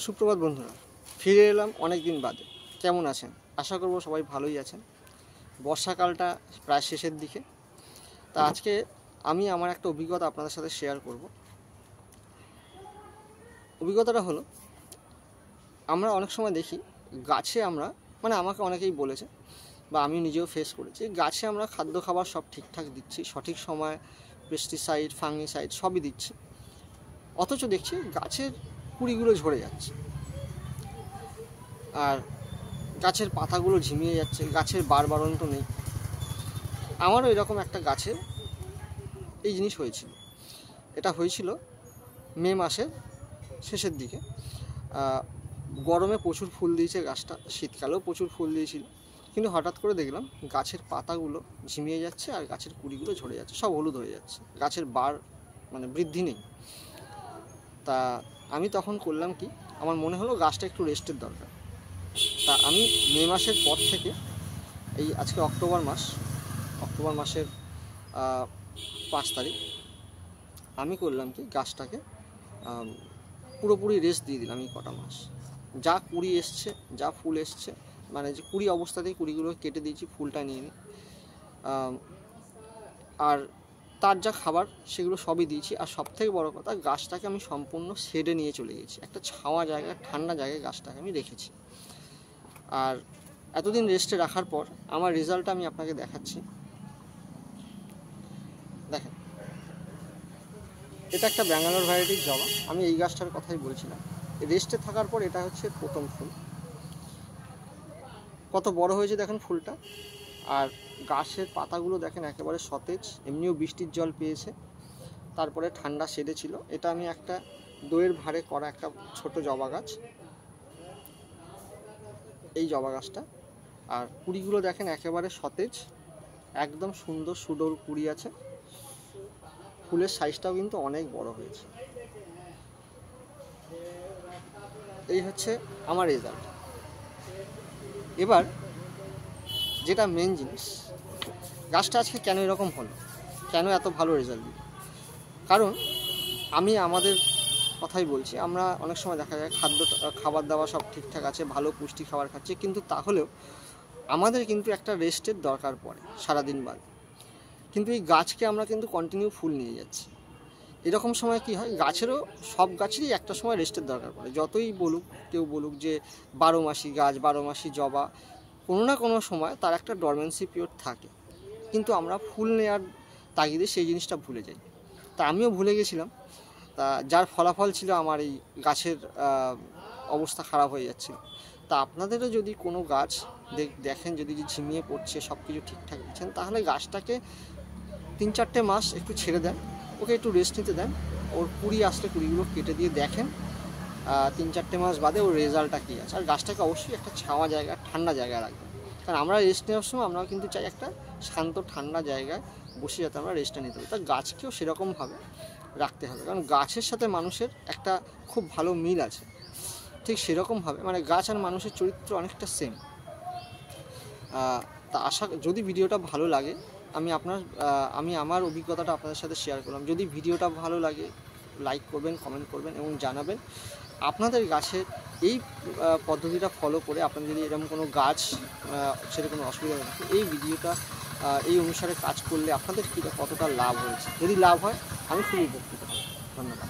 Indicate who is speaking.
Speaker 1: সুপ্রভাত বন্ধুরা, ফিরে এলাম অনেক দিন বাদে। কেমন আছেন? আশা করব সবাই ভালোই আছেন। বর্ষাকালটা প্রায় শেষের দিকে। তা আজকে আমি আমার একটা অভিজ্ঞতা আপনাদের সাথে শেয়ার করব। অভিজ্ঞতাটা হলো, আমরা অনেক সময় দেখি গাছে আমরা আমাকে অনেকেই বলেছে বা আমি নিজেও ফেস করেছি, গাছে আমরা খাদ্য খাবার সব ঠিকঠাক দিচ্ছি, সঠিক সময় পেস্টিসাইড ফাঙ্গিসাইড সবই দিচ্ছি, অথচ দেখছি গাছের কুড়িগুলো ঝরে যাচ্ছে আর গাছের পাতাগুলো ঝিমিয়ে যাচ্ছে, গাছের বাড়ন্ত নেই। আমারও এরকম একটা গাছে এই জিনিস হয়েছিল। এটা হয়েছিল মে মাসের শেষের দিকে। গরমে প্রচুর ফুল দিয়েছে গাছটা, শীতকালেও প্রচুর ফুল দিয়েছিল, কিন্তু হঠাৎ করে দেখলাম গাছের পাতাগুলো ঝিমিয়ে যাচ্ছে আর গাছের কুড়িগুলো ঝরে যাচ্ছে, সব হলুদ হয়ে যাচ্ছে, গাছের বৃদ্ধি নেই। তা আমি তখন করলাম কি, আমার মনে হলো গাছটা একটু রেস্টের দরকার। তা আমি মে মাসের পর থেকে এই আজকে অক্টোবর মাসের 5 তারিখ আমি করলাম কি, গাছটাকে পুরোপুরি রেস্ট দিয়ে দিলাম। এই কটা মাস যা কুড়ি এসছে, যা ফুল এসছে, যে কুড়ি অবস্থাতেই কুড়িগুলো কেটে দিয়েছি, ফুলটা নিয়ে নিই, আর তার যা খাবার সেগুলো সবই দিয়েছি। আর সবথেকে বড় কথা, গাছটাকে আমি সম্পূর্ণ শেডে নিয়ে চলে গেছি, একটা ছাওয়া জায়গায়, ঠান্ডা জায়গায় গাছটাকে আমি রেখেছি। আর এতদিন রেস্টে রাখার পর আমার রেজাল্টটা আমি আপনাকে দেখাচ্ছি। দেখেন, এটা একটা ব্যাঙ্গালোর ভ্যারাইটির জবা। আমি এই গাছটার কথাই বলছিলাম। রেস্টে থাকার পর এটা হচ্ছে প্রথম ফুল। কত বড় হয়েছে দেখেন ফুলটা। আর গাছের পাতাগুলো দেখেন একেবারে সতেজ, এমনিও বৃষ্টির জল পেয়েছে, তারপরে ঠান্ডা শেডে ছিল। এটা আমি একটা দইয়ের ভাড়ে করা একটা ছোট জবা গাছ, এই জবা গাছটা। আর কুড়িগুলো দেখেন একেবারে সতেজ, একদম সুন্দর সুডোর কুড়ি আছে। ফুলের সাইজটাও কিন্তু অনেক বড় হয়েছে। এই হচ্ছে আমার রেজাল্ট। এবার যেটা মেন জিনিস, গাছটা আজকে কেন এরকম হলো, কেন এত ভালো রেজাল্ট দিল? কারণ আমি আমাদের কথাই বলছি। আমরা অনেক সময় দেখা যায় খাবার দাবার সব ঠিকঠাক আছে, ভালো পুষ্টি খাবার খাচ্ছি, কিন্তু তাহলেও আমাদের কিন্তু একটা রেস্টের দরকার পড়ে সারাদিন বাদে। কিন্তু এই গাছকে আমরা কিন্তু কন্টিনিউ ফুল নিয়ে যাচ্ছি। এরকম সময় কি হয়, সব গাছেরই একটা সময় রেস্টের দরকার পড়ে। যতই কেউ বলুক যে 12 মাসি গাছ, 12 মাসি জবা, কোনো না কোনো সময় তার একটা ডরমেন্সি পিরিয়ড থাকে, কিন্তু আমরা ফুল নেওয়ার তাগিদে সেই জিনিসটা ভুলে যাই। তা আমিও ভুলে গেছিলাম। তা যার ফলাফল ছিল আমার এই গাছের অবস্থা খারাপ হয়ে যাচ্ছিল। তা আপনাদেরও যদি কোনো গাছ দেখেন যদি ঝিমিয়ে পড়ছে, সব কিছু ঠিকঠাক দিচ্ছেন, তাহলে গাছটাকে 3-4টে মাস একটু ছেড়ে দেন, ওকে একটু রেস্ট নিতে দেন। ওর কুড়ি আসলে কুড়িগুলো কেটে দিয়ে দেখেন 3-4টে মাস বাদে ওর রেজাল্টটা কী আছে। আর গাছটাকে অবশ্যই একটা ছাওয়া জায়গা, ঠান্ডা জায়গায় রাখবেন। কারণ আমরা রেস্ট নেওয়ার সময় আমরাও কিন্তু চাই একটা শান্ত ঠান্ডা জায়গায় বসে যাতে আমরা রেস্টটা নিতে পারি। তা গাছকেও সেরকমভাবে রাখতে হবে, কারণ গাছের সাথে মানুষের একটা খুব ভালো মিল আছে। ঠিক সেরকমভাবে গাছ আর মানুষের চরিত্র অনেকটা সেম। তা যদি ভিডিওটা ভালো লাগে, আমি আমার অভিজ্ঞতাটা আপনাদের সাথে শেয়ার করলাম। যদি ভিডিওটা ভালো লাগে, লাইক করবেন, কমেন্ট করবেন এবং জানাবেন আপনাদের গাছের এই পদ্ধতিটা ফলো করে আপনার যদি এরকম কোনো গাছ সেটা কোনো অসুবিধা থাকে, এই ভিডিওটা এই অনুসারে কাজ করলে আপনাদের কতটা লাভ হয়েছে। যদি লাভ হয়, আমি খুবই উপকৃত হব। ধন্যবাদ।